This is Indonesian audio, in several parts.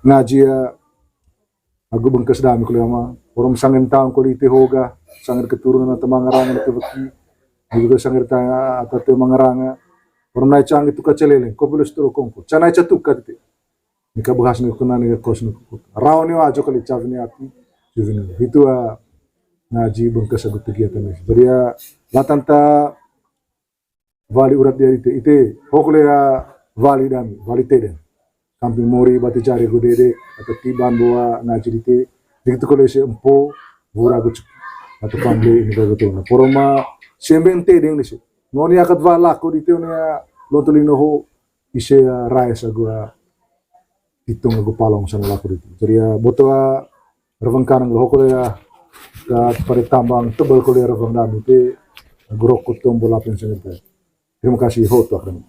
ngaji ya aku bengkes dami kuliah mah orang sangen tahu kuliah ite hoga sangen keturunan atau mangarang itu beki juga sangen tanya atau mangarang orang naik canggih itu kacelele kau boleh setelah kongko cana itu kat itu nika bahas nih kuna nika kos nih raw nih aja kali cavni api itu ngaji bengkes aku kegiatan ini jadi ya latanta vali urat dia ite hokle ya vali dami vali teden kampung mori batu jari gudede atau tiban bawa ngaji ite begitu kalau si empo bura gucuk atau pamble ini kalau betul poroma sembeng tedeng di sini ngoni akat vala ko dite onia lontolino ho ise raya sagua hitung aku palong sana laku itu jadi ya botoa revang kanang lo hokle ya pada tambang tebal kuliah revang dami itu grok tombol apa yang sangat terima kasih hoto akan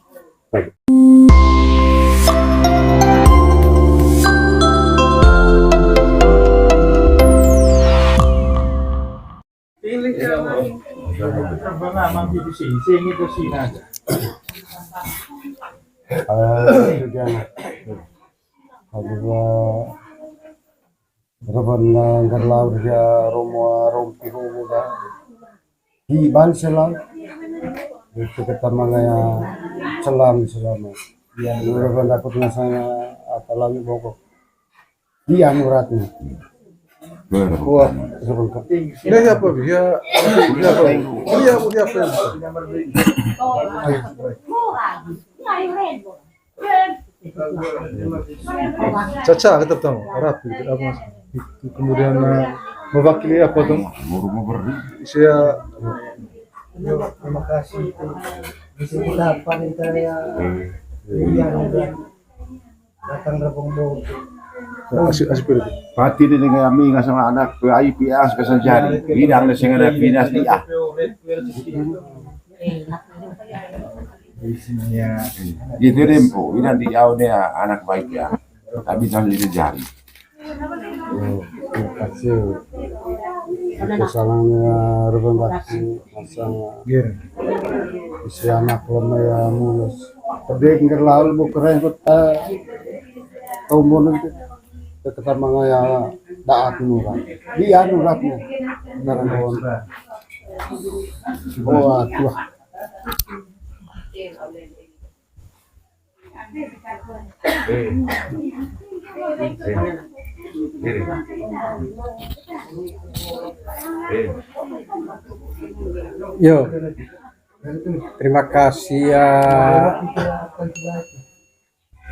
Rabana garlaw dia romo rompi homo da di ban selang itu kita mangaya selam selama dia rabana dapat nasanya apalagi bokok dia nuratnya kuat sebentar dia apa dia Caca kita tahu rapi apa kemudian mewakili apa tuh saya terima kasih bisa kita panitia yang datang repong asip itu Pati din nga kami nga sa mga anak, ay pias ka sa dyan. Bidang na siya nga na pinas niya. Gitu din po, bidang di yaw niya anak baik ya. Tapi jangan di dyan. terima kasih kesalahannya repong bakti masang isi anak lama ya mulus tadi ngerlaul bukan kita umur nanti kita mengaya daat nurat dia nuratnya beneran kawan oh tuh Yo, terima kasih ya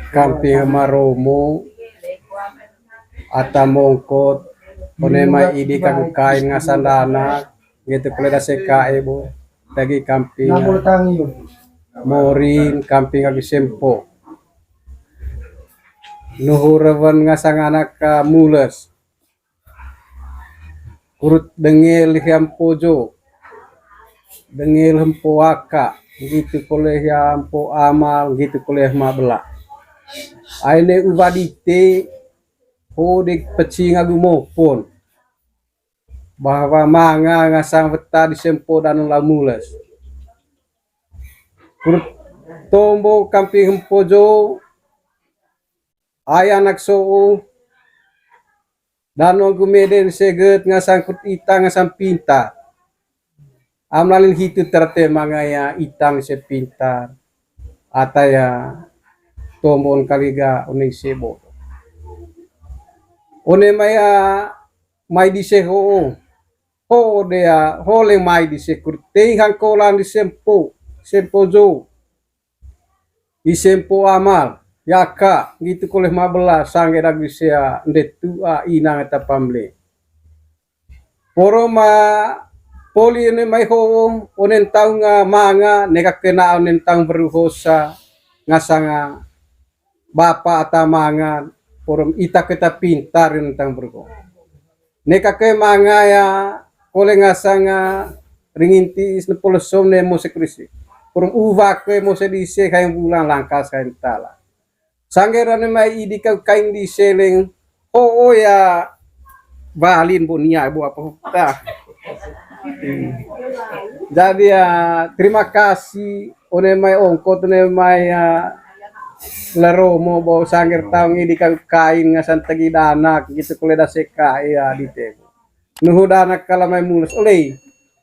Kamping Maromo Atamongkot Onema idi kagukain ngasandana gitu kuleda sekae bo tagi kamping Morin kamping Agisempo Nuhurawan ngasang anak mules kurut dengil hiampojo dengil hempo aka gitu koleh hiampo amal gitu koleh mabela aine ubadite hodik peci ngagumopon bahwa manga ngasang veta di sempo dan lamules kurut tombo kamping hempojo ayanak soo dan gumeden seget ngasangkut itang ngasang pintar amlalin hitu terte mangaya itang se pintar ataya tombon kaliga uning sebo one maya mai di seho ho dea hole mai di sekurte hangkolan di sempo sempojo di sempo amal yaka gitu koleh mabela sange dagi sia ndetu a inang eta pamle poroma poli ne mai ho onen tau nga manga neka kena onen tau beruhosa ngasanga bapa ata manga porom ita kita pintar tentang berko neka ke manga ya koleh ngasanga ringinti isnepolosom ne mosekrisi porom uva ke mosedise kayang bulan langkas kain tala sanggerane mai idi kain di seleng oh ya balin bunia bu apa dah jadi ya terima kasih one mai ongkot one mai laro mo bawa sangir taong ini kain nga santagi danak gitu kulit daseka ya dite nuhu danak kalamay mulus oleh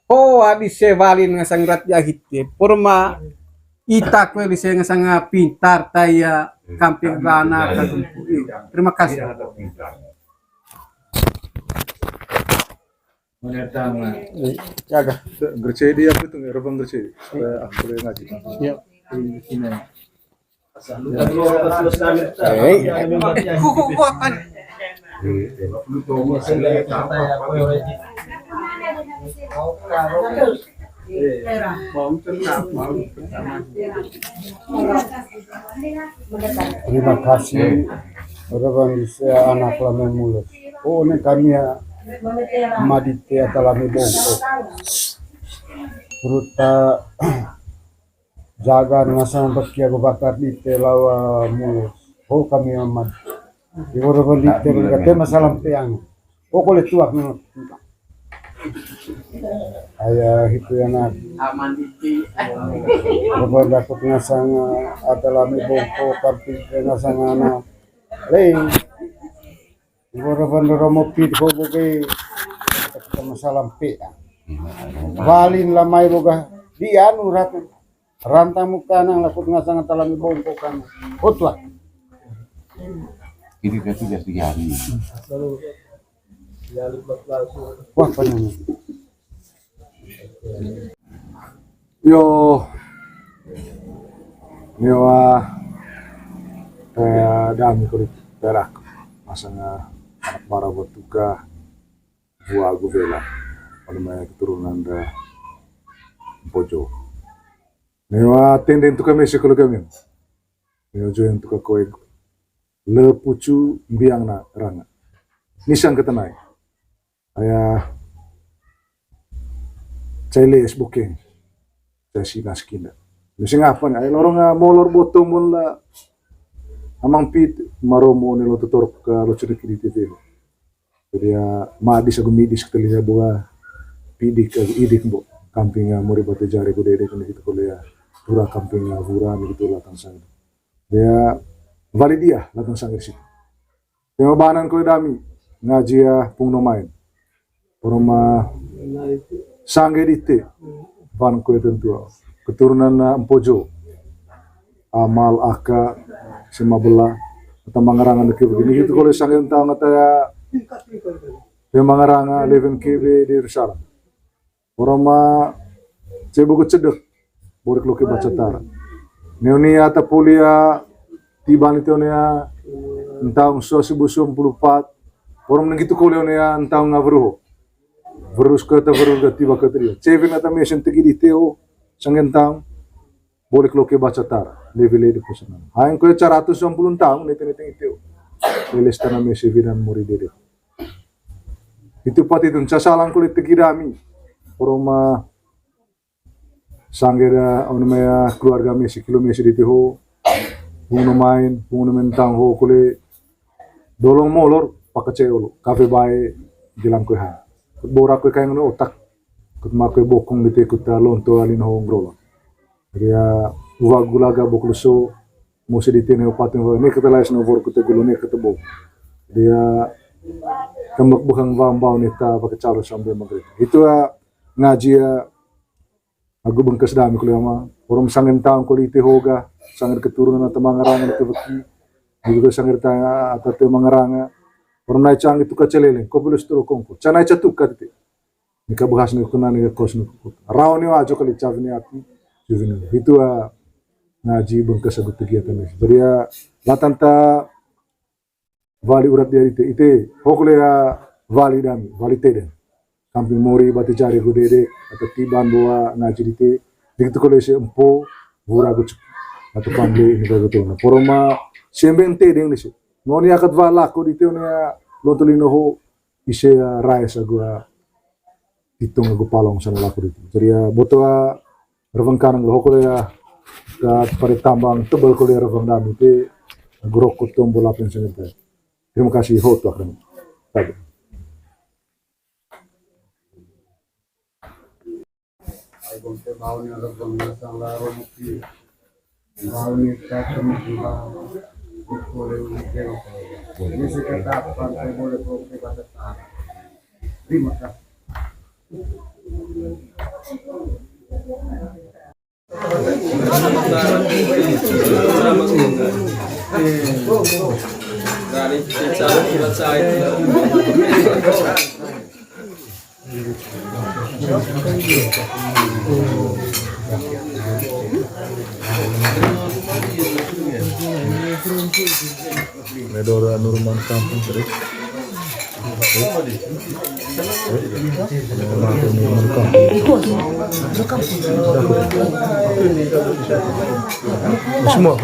ho abis sevalin nga sangrat jahite purma ita ko bisa nga sang pintar taya kamping danak terima kasih. Jaga. Gercedi apa itu? Rebang gercedi. Aku boleh ngaji. Siap. Terima kasih Reverend bisa anak lama mulus. Oh ini kami ya madite atalami bongko. Beruta jaga ngasang bakia bakar di lawa mulus. Oh kami amat. Di Reverend di kate masalah peang. Oh kulit tuak nih. Ayah itu anak. Aman diti. Reverend dapat ngasang atalami bongko tapi ngasang anak. Lei. Reverend Romo Pit ko bukai masalah peang. Valin lamay boga di anu ratu rantang muka nang lakut ngasang talami bongko kan otwa Ini ketiga 3 hari. wah panjang Yo, nyawa dami kulit perak masanya anak para buat tuga buah guvela pada maya keturunan da Pojo. Nyawa tenden tuka mesi kalau kami. Nyawa jo yang tuka koe lepucu biang na ranga. Nisang ketenai. Ayah cile es booking. Saya naskinda. Misi ngapan ay lorong molor botong mon la amang pit maromo ni lo tutor ka lo cerita di TV. Jadi madi sa gumidis ketelinya buah pidik idik bo kamping muri batu jari ko dede kan gitu kuliah pura kamping vura gitu latang sang. Dia validia latang sang sih. Yang banan ko dami ngaji pung no main. Poroma sangge dite van ko tentu keturunan Empojo amal aka semabela atau mangarangan ke begini itu kalau sangat tahu ngata ya mangaranga 11 kb di Rusara orang ma cebu cedek boleh keluar baca tara neoni ata polia tiba nih nia entang 1944 orang begitu kalau nia entang ngabruh verus kata verus tiba kata dia cevin ata mesin tegi di teo sangentang boleh keluar baca tara level di pesanan hain ko 190 tahun nete itu leles tanah mesin vidan muri dede itu pati itu casalan kulit tegirami oroma sanggera onmaya keluarga mesi kilo mesi di teho bungo main bungo mentang ho kulit dolong molor pakacelo kafe bae jelang ko ha bora ko kayak ngono otak kut makoi bokong di kuta lonto alin ho ngrolo dia uwa gulaga bokluso musi di tene opatin ho ne kata lais no vor kuta gulone kata bo dia kembak bukan bambau nita pakai calo sambil maghrib itu ngaji aku bengkes dami kuliah mah orang sangen taong kuliti hoga sangen keturunan atau mangaranga itu beki juga sangen tanya atau mangaranga orang naik cang itu kacelele kau boleh setelah kongko canai catuk kat itu nika bahas nih kunan nih kos nih raw nih wajo kali cavni api juvenil itu ngaji bengkes aku kegiatan nih jadi latanta vali urat dia itu hokule vali dami vali teden kamping mori batu jari gudede atau tiban bawa ngaji dite dikitu kole se empo vura gucuk atau pamble ini begitu na poroma semben teden nih ngoni akat vala ko dite onia lontolino ho ise raisa gua hitung aku palong sana laku dite jadi botoa revengkan lo hokule ka pare tambang tebal kole reveng dami te grok kutum bola pensiun itu. Terima kasih ho tuh akan. Ay kung te mau ni Reverend ngasang laro mo pi wanita perempuan boleh ujian. Ini sekitar pantai boleh kopi pada tanah. Terima kasih. Medora Nurman Kampung tadi. Nurman Kampung. Semua.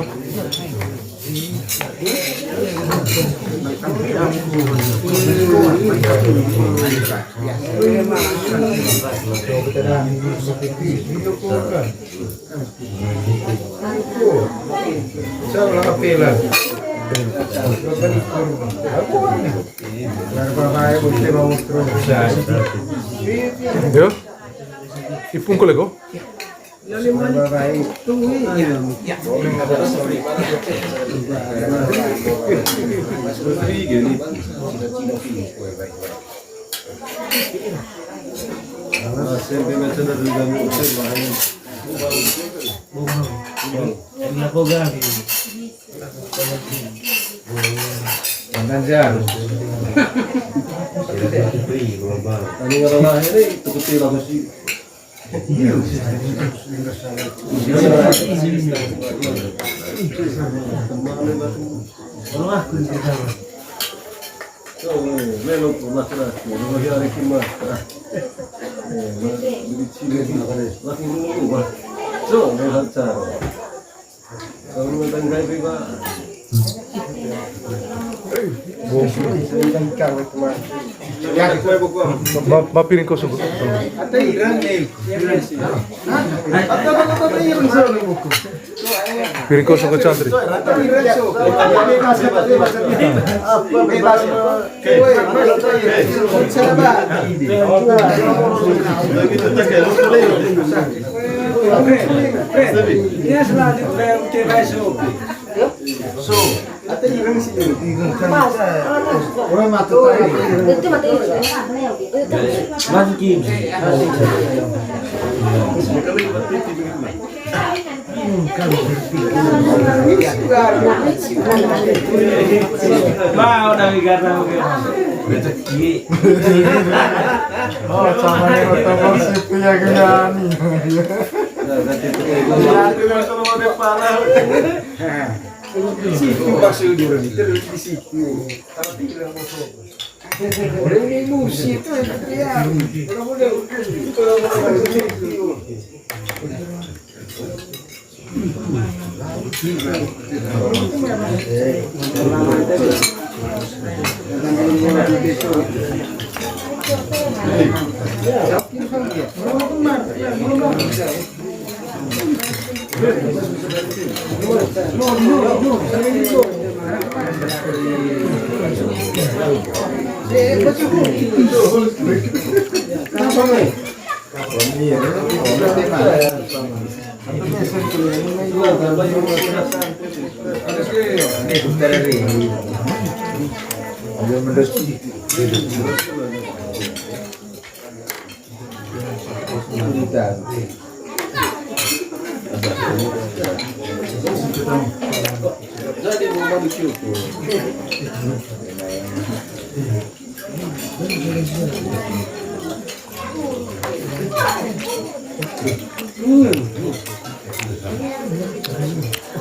Yo, ipung ko lego. Mapiring ko sungguh. Piring ko sungguh Chandri. Oh, sama yang otomatis punya gani. Situ masuk di sini terus di situ. Orang ini musik itu ya. Orang boleh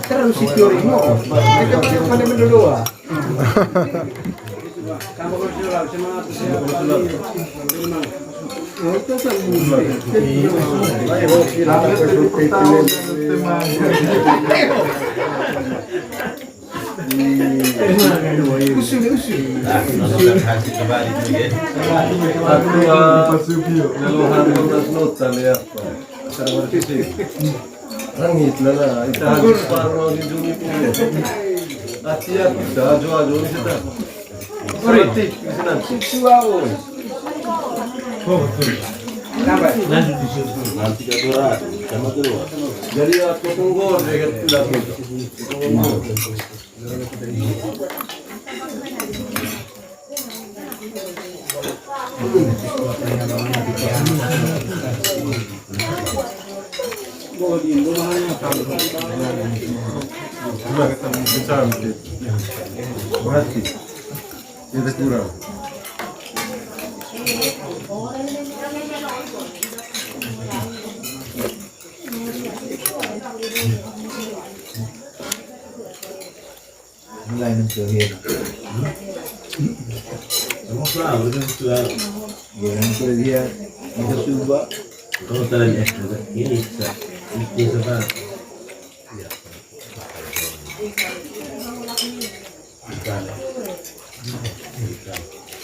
terus si Fiorino, mereka pada mendoa. Kamu berjuang semangat Rangit lala, ita harus parno di dunia ini. Atia kita jual kita. Politik kita seksual. Oh betul. Nanti kita doa sama doa. Jadi aku tunggu dia tidak gitu. Sudah kita bicara berarti kita kurang. Mulai mencuri. Kamu pernah berkenaan? Orang kerja itu coba. Kalau tanya ini bisa.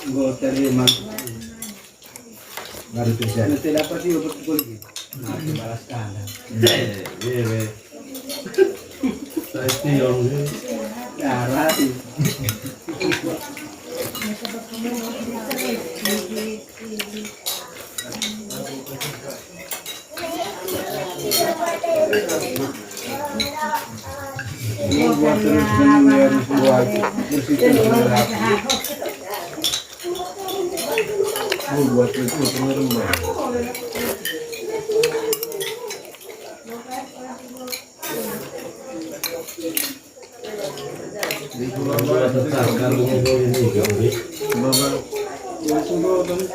Gue terima. Baru kerja. Nanti dapat juga betul gitu. Nanti balas kanan. Saya tiong ni. Darah. Buat terus menunggu buat buat itu pengerumbang. Di pulau Bawah tetap kalau ini kami. Bapak, ya sudah kami.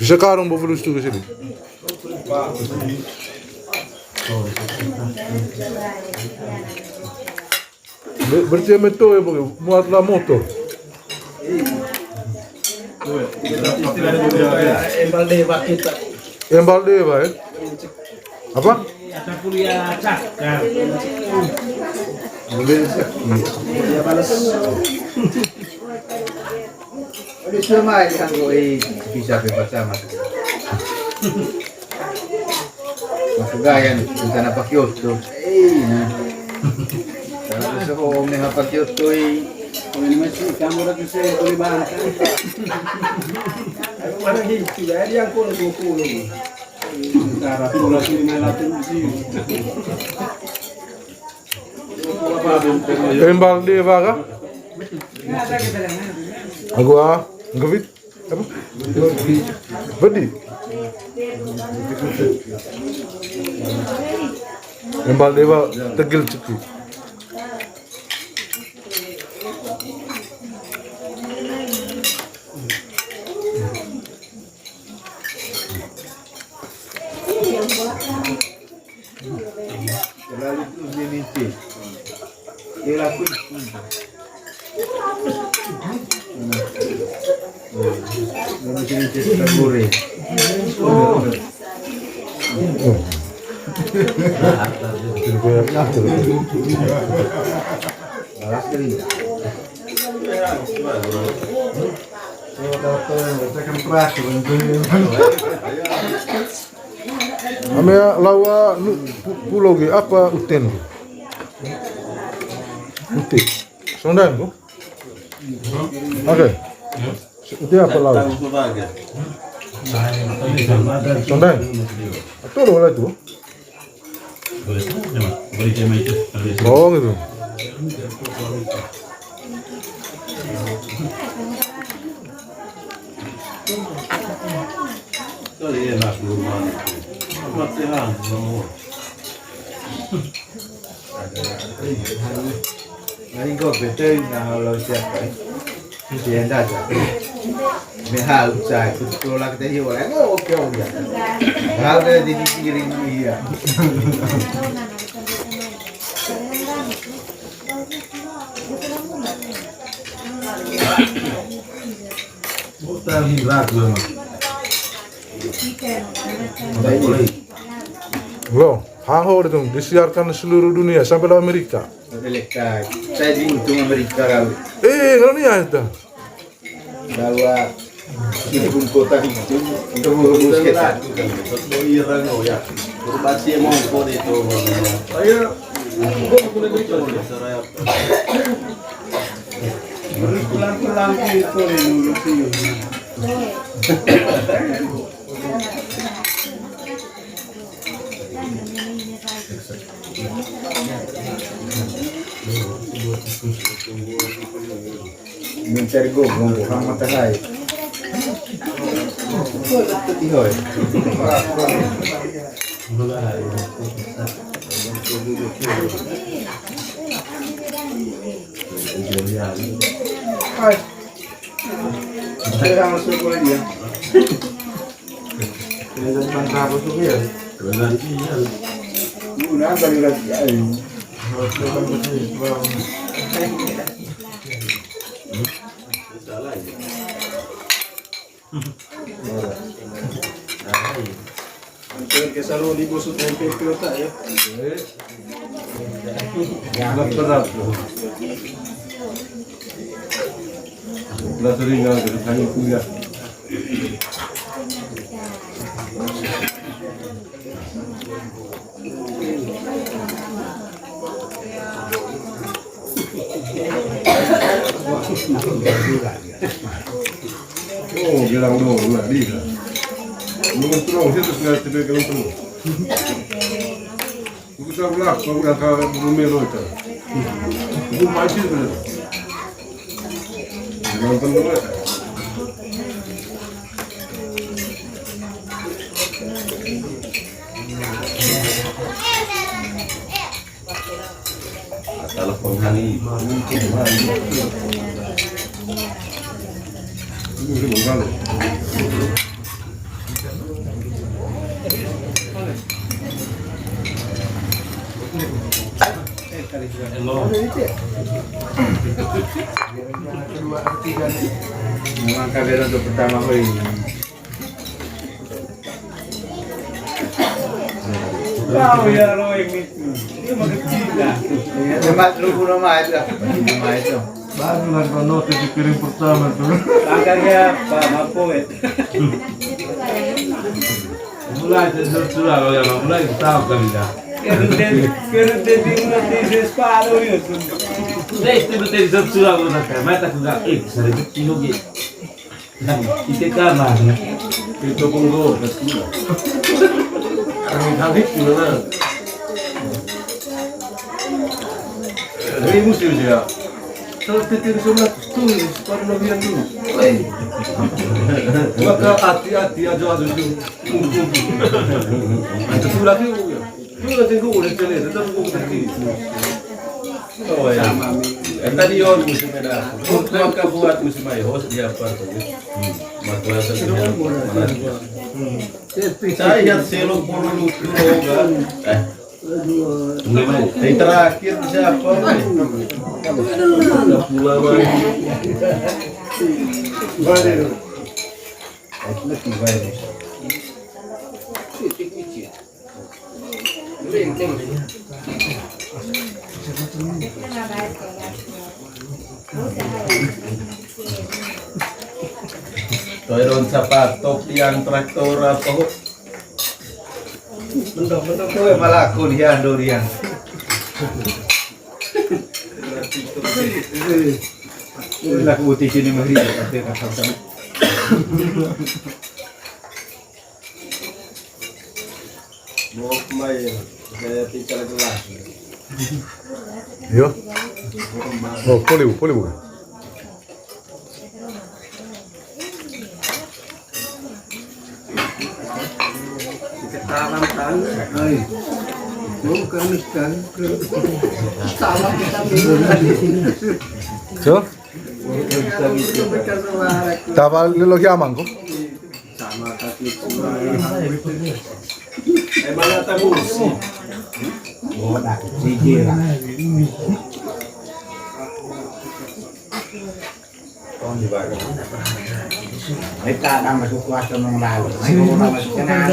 Sekarang bawa lulus tuh ke sini. Berarti itu ya muatlah motor. Embal deva ya. Apa? Kuliah cakar. Ada semua yang gue bisa baca masuk. Masuk gaya nih, bisa napak Kyoto. Nah. Kalau bisa kau nih napak Kyoto Ini masih kamu lagi saya boleh bahas. Aku mana hidup jadi yang kau kumpul. Cara pola kiri melatih sih. Embal deva kah? Agua gavit apa? Bedi. Embal deva tegil ciki. terlalu terus diminti. Dia lakuin. Mungkin itu tergore. Balas kali. Amea lawa pulau ge apa uten? Uti. Sondan bu? Oke. Uti apa lawa? Sondan. Atau lawa itu? Oh gitu. Mari kau betul nak lalu siapa? Dia dah jadi. Mehal saya tu kalau lagi tadi orang oh okey okey. Hal dia di kiri dia. Bukan hilang memang. Loh, haho itu disiarkan seluruh dunia sampai ke Amerika. Mereka saya di untung Amerika kali. Kalau ni ada. Bahwa ibu kota itu untuk mengurus kita. Berbasi mau kau itu. Ayo, pulang-pulang itu dulu sih. Mencari gong bukan matahari. Tihoy. Hai. Saya masuk ke dia. Saya bangsa apa tuh ya? Udah balik lagi ayo. Mungkin selalu dibusuk tempe kota ya. Jangan berat. Lah sering nggak ada tanya kuliah. Oh, bilang dong, nggak bisa. Mungkin terus itu sudah tidak terus. Mungkin tak belak, kalau udah kau rumah itu. Itu masih benar. Nonton dulu. Telepon kali. Ini bangga. Memang kamera untuk pertama kali. Tahu ya lo yang itu. Itu makasih dah. Hemat lu punya mai dah. Mai itu. Baru lah kalau dikirim pertama tuh. Angkatnya Pak Mapoet. Mulai dari sudah lo yang mulai tahu kali dah. Kerja di mana di separuh itu. Itu dari sudah lo nak mata juga sering kilo gitu. Itu karena Itu punggung ke sekolah. Kami habis gimana? Ini musim dia. Kalau titir semua tuh, baru nabian dulu. Maka hati-hati aja dulu. Ada surat itu. Itu nanti gue boleh cari, tetap gue nanti. Oh ya. Tadi yon musim ada. Maka buat musim ayo, host dia apa tuh? Masalah sebenarnya. Saya selok bulu kan. Yang terakhir siapa? Udah pula lagi. Baru. Itu baru. Toiron sapatok tiang traktor apa? Bentuk-bentuk tuh malah aku dia durian. Inilah putih sini mari pasti akan sama. Mau main, saya tinggal kelas. Yo. Oh, boleh bukan? Tangan, ay, bukan ikan, sama kita So? Tava lo chiamano? sama kaki semua. Mana tahu sih? Oh, nak sikit lah. Kau di bawah. Kita akan masuk kuasa mengenal. Kita masuk kenal.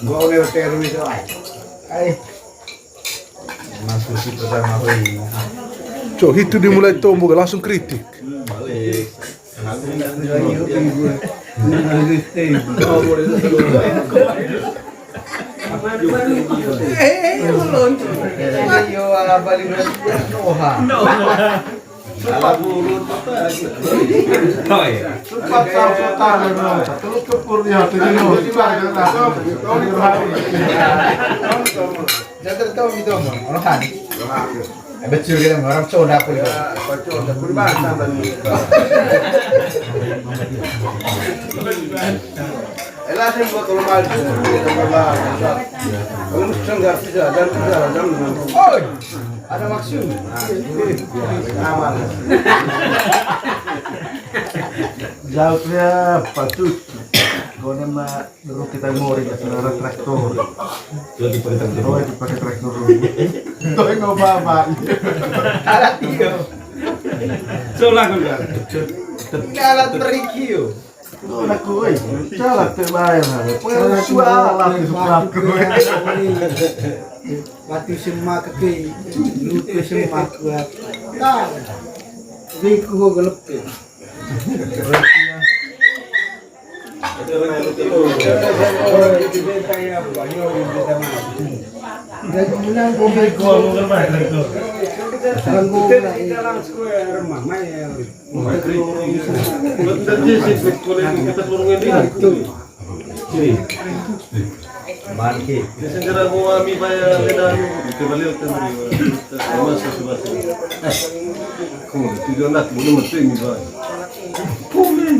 Gua udah teru itu ay. Masuk situ sama Hoi. Cok, itu dimulai tumbuh langsung kritik. Balik. Salah mulut apa? Oh iya. Betul kita orang coba pun. Elasin gua kalau maju, kalau enggak bisa dan Oh, ada maksud. aman. Jawabnya patut. Kau nama dulu kita ngori ke saudara traktor. Jadi pakai traktor. Oh itu pakai traktor dulu. Kau yang apa? Alat iyo. Solah kan kan. Ini alat perikio. Kau nak kue. Salah terbayar. Pengen sualat itu kue. Batu semak ke lupa semak buat tak riku gelap ke Bangki. Segera gua ambil bayar kedan kembali utang sama sesuatu. Kau tiga nak belum mesti ni bayar. Pulih.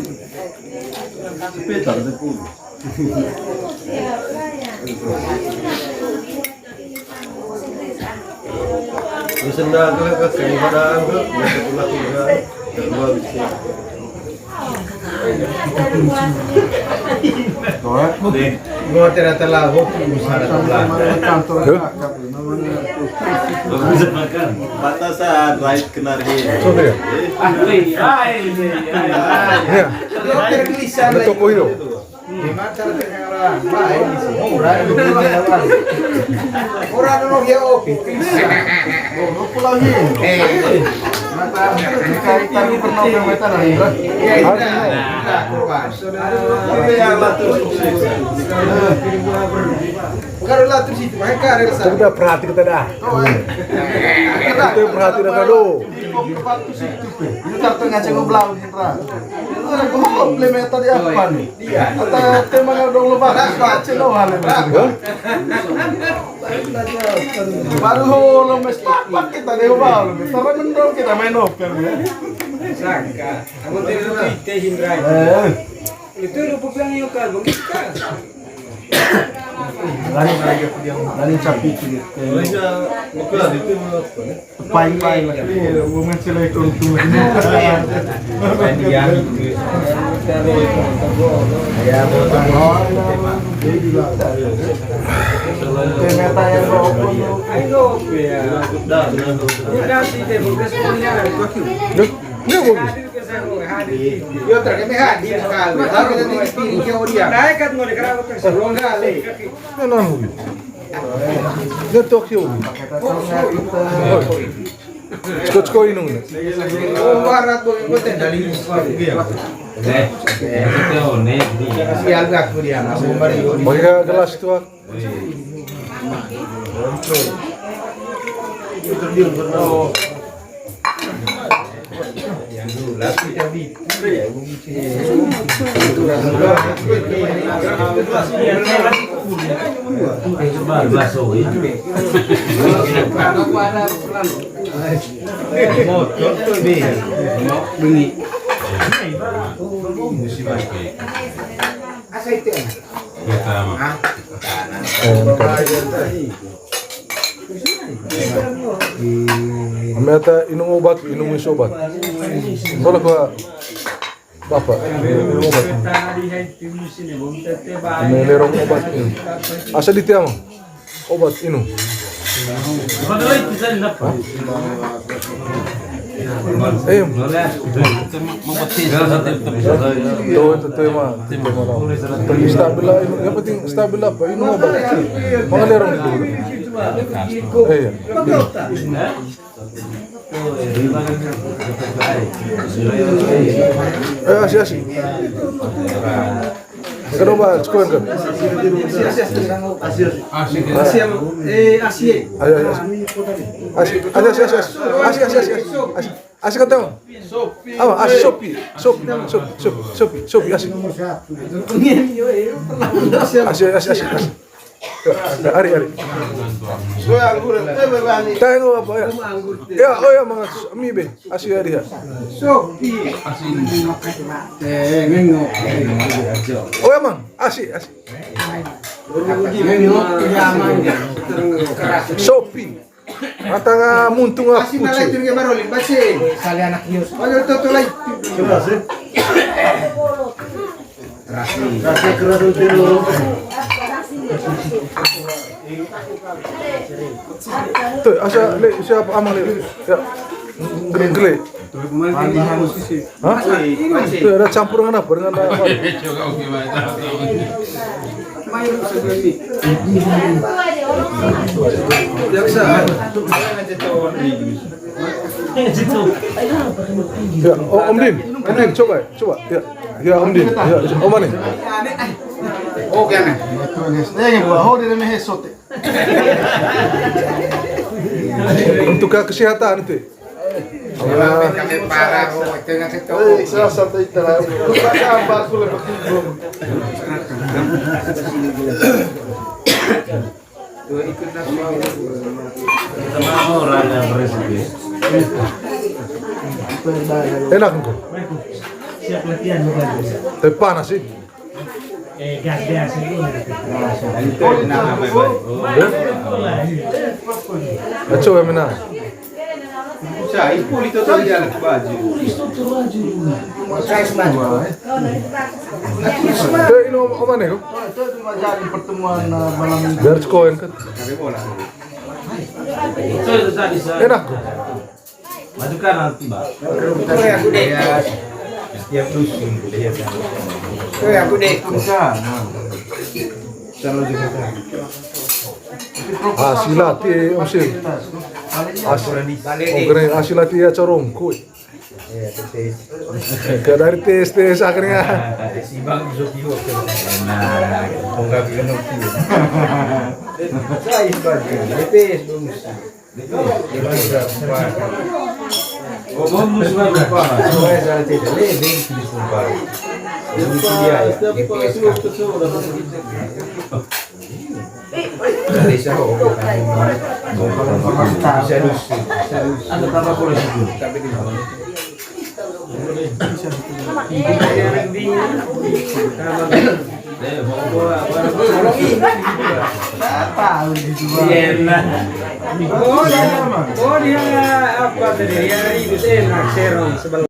Sepetar de pulih. Bisa nak kalau kasih padang tu, bisa pula tiga kedua bisa. Gua tidak terlalu usaha Kantor kakak. Bisa makan. Batasan right kenari. Coba ya. Ya. Dokter gelisah Ada toko itu. Gimana cara orang lain di sini? Orang itu orang. Orang itu dia oke. Oh, pulau ini. Mata kali tadi pernah ke mata lagi. Ya itu. Nah, korban. Tapi yang latur sukses. Bukan latur situ, mereka ada Kita sana. udah perhati kita dah. Kita perhati dah dulu. Ini kartu ngaceng ngobrol nih, Ra. Itu ada komplementer di apa nih? Iya. Atau tema dong lupa. Ngaceng lo hal ini. Baru lo mesti apa kita deh bal. Tapi mendong kita main open ya. saka kamu tidak kita hindrai itu lupa bilang yuk kan Lani capi itu. Mereka bukan itu apa? Pain-pain lagi. Ini women selai kontu. Ya, bukan. Meta yang rokok. ayo ya Dah, ya sih deh bekas punya Nggak bagus. hadir ke sana hadir Yo terkena hadir sekali. Tapi nanti piring jauh dia. naik kan mau dikerap ke Belum kali. Nggak nanggung. Nggak tok sih. Scotch ko inung na. Oh, barat boleh buat dari sial gak kemudian. Aku mari. Bagi ka gelas itu ak. Motor tuh dia. Asa itu. Ameta inung obat, inung obat. Soalnya ko Bapak, inung obat. Melerong obat ini. Asa di tiang obat inung. Itu mah. Tapi stabil lah, yang penting stabil apa? Inung obat. Mga lerong itu. Iya. Asih. Kenapa? Sekolah kan? Asih kan tahu? Apa? Asih Sopi. Asih. Ari. Tengok apa ya? Ya, oh ya mga amibe. Asih ari ya. Oh ya mang, asih. Sopi. Matanga muntung nga Asih na lang puti. yung marolin. Basi. Sali anak Yus. Ano ito tulay? Rasa keras itu. Tuh, asa le siapa amang le? Ya. Gele. Hah? Tuh ada campuran apa dengan apa? Ya, Om Din, coba. Ya, Om Din. Ya, Om Ani. Oh, gana. Nih, gua hodi na may sote. Untuk kesehatan itu. Kami parah kok itu nggak tahu. Saya santai terlalu. Apa aku lebih belum. Sama orang yang presiden. Enak enggak? Siap latihan bukan? Tapi panas sih. Gas biasa itu. Coba yang mana? Sai, pulito to dia anak baju. Saya semua. Tuh ini Om Ani kok. Itu jadi pertemuan malam ini. Biar sekoin kan. Kami bola. Itu tadi saya. Enak kok. Maju kanan tiba. Oh ya, aku deh. Setiap dusun lihat. Oh ya, aku deh. Hasil latih Om Sil. Hasil latih ya corong kuy. Gak dari tes akhirnya. Si Bang Zokio. Nah, enggak bikin oke. Saya baju. Lepes dong. Ngomong semua lupa. Semua saya tidak lebih di sumpah. Dia Desa kok. Serius. Ada tambah polisi itu. Tapi di mana? Tahu di dua. Oh dia apa tadi? Dia itu enak serong sebelum